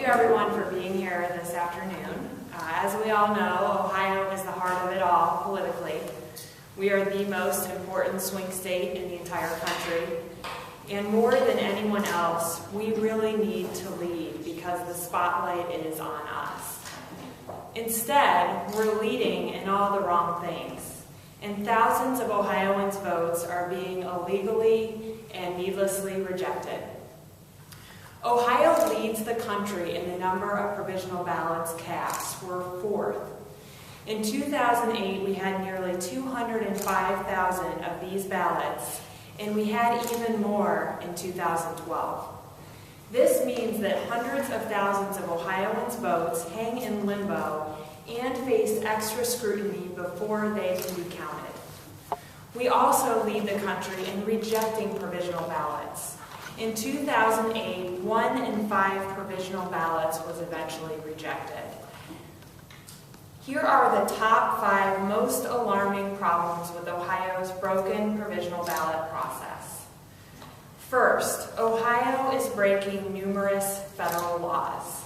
everyone for being here this afternoon. As we all know, Ohio is the heart of it all politically. We are the most important swing state in the entire country. And more than anyone else, we really need to lead because the spotlight is on us. Instead, we're leading in all the wrong things. And thousands of Ohioans' votes are being illegally and needlessly rejected. Ohio leads the country in the number of provisional ballots cast. We're fourth. In 2008, we had nearly 205,000 of these ballots, and we had even more in 2012. This means that hundreds of thousands of Ohioans' votes hang in limbo and face extra scrutiny before they can be counted. We also lead the country in rejecting provisional ballots. In 2008, 1 in 5 provisional ballots was eventually rejected. Here are the top 5 most alarming problems with Ohio's broken provisional ballot process. First, Ohio is breaking numerous federal laws.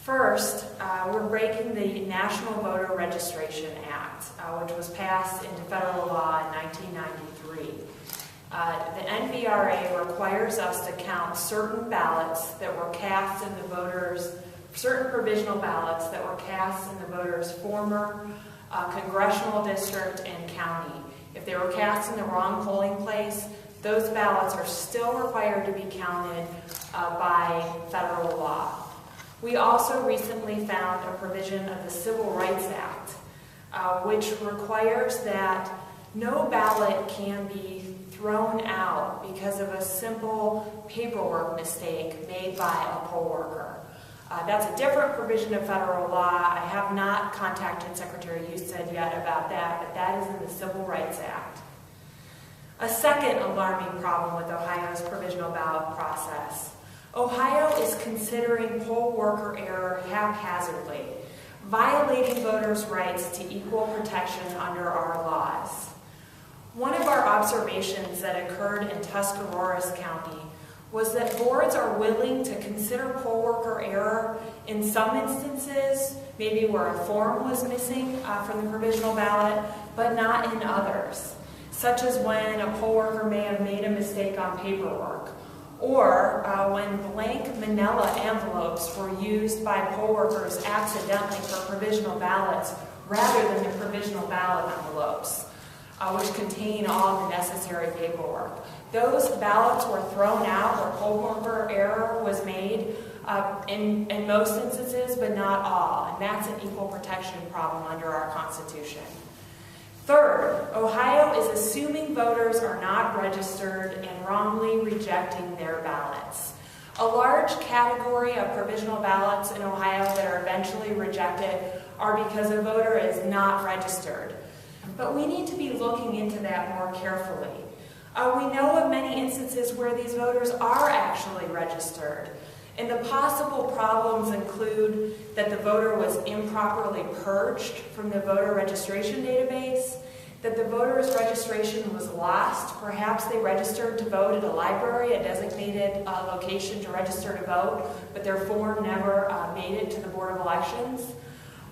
First, we're breaking the National Voter Registration Act, which was passed into federal law in 1993. The NVRA requires us to count certain ballots that were cast in the voters, certain provisional ballots that were cast in the voters' former congressional district and county. If they were cast in the wrong polling place, those ballots are still required to be counted by federal law. We also recently found a provision of the Civil Rights Act, which requires that no ballot can be thrown out because of a simple paperwork mistake made by a poll worker. That's a different provision of federal law. I have not contacted Secretary Husted yet about that, but that is in the Civil Rights Act. A second alarming problem with Ohio's provisional ballot process. Ohio is considering poll worker error haphazardly, violating voters' rights to equal protection under our laws. One of our observations that occurred in Tuscarawas County was that boards are willing to consider poll worker error in some instances, maybe where a form was missing from the provisional ballot, but not in others, such as when a poll worker may have made a mistake on paperwork, or when blank manila envelopes were used by poll workers accidentally for provisional ballots rather than the provisional ballot envelopes, which contain all the necessary paperwork. Those ballots were thrown out where poll worker error was made in most instances, but not all, and that's an equal protection problem under our Constitution. Third, Ohio is assuming voters are not registered and wrongly rejecting their ballots. A large category of provisional ballots in Ohio that are eventually rejected are because a voter is not registered. But we need to be looking into that more carefully. We know of many instances where these voters are actually registered. And the possible problems include that the voter was improperly purged from the voter registration database, that the voter's registration was lost. Perhaps they registered to vote at a library, a designated location to register to vote, but their form never made it to the Board of Elections.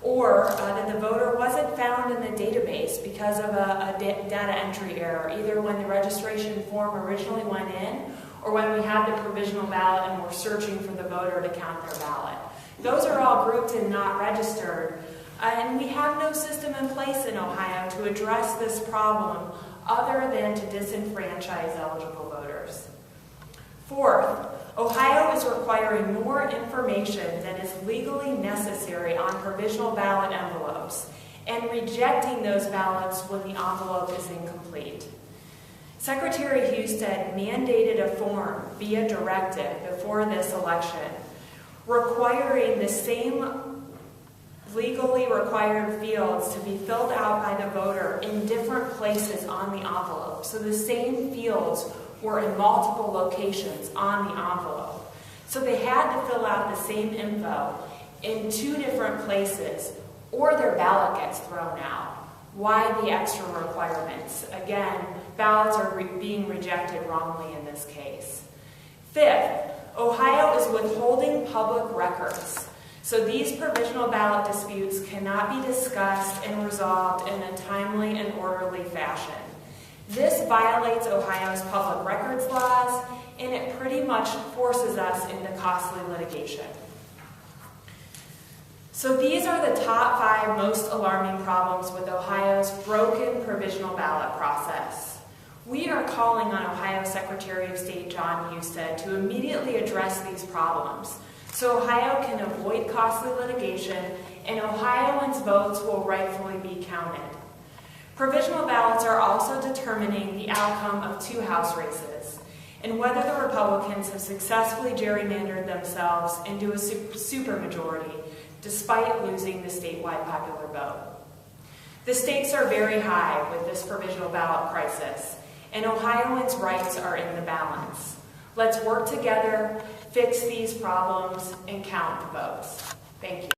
Or that the voter wasn't found in the database because of a data entry error, either when the registration form originally went in or when we had the provisional ballot and were searching for the voter to count their ballot. Those are all grouped in not registered, and we have no system in place in Ohio to address this problem other than to disenfranchise eligible voters. Fourth, Ohio is requiring more information than is legally necessary on provisional ballot envelopes and rejecting those ballots when the envelope is incomplete. Secretary Husted mandated a form via directive before this election requiring the same legally required fields to be filled out by the voter in different places on the envelope. So the same fields were in multiple locations on the envelope. So they had to fill out the same info in 2 different places or their ballot gets thrown out. Why the extra requirements? Again, ballots are being rejected wrongly in this case. Fifth, Ohio is withholding public records. So these provisional ballot disputes cannot be discussed and resolved in a timely and orderly fashion. This violates Ohio's public records laws, and it pretty much forces us into costly litigation. So these are the top 5 most alarming problems with Ohio's broken provisional ballot process. We are calling on Ohio Secretary of State John Husted to immediately address these problems so Ohio can avoid costly litigation and Ohioans' votes will rightfully be counted. Provisional ballots are also determining the outcome of 2 House races and whether the Republicans have successfully gerrymandered themselves into a supermajority despite losing the statewide popular vote. The stakes are very high with this provisional ballot crisis, and Ohioans' rights are in the balance. Let's work together, fix these problems, and count the votes. Thank you.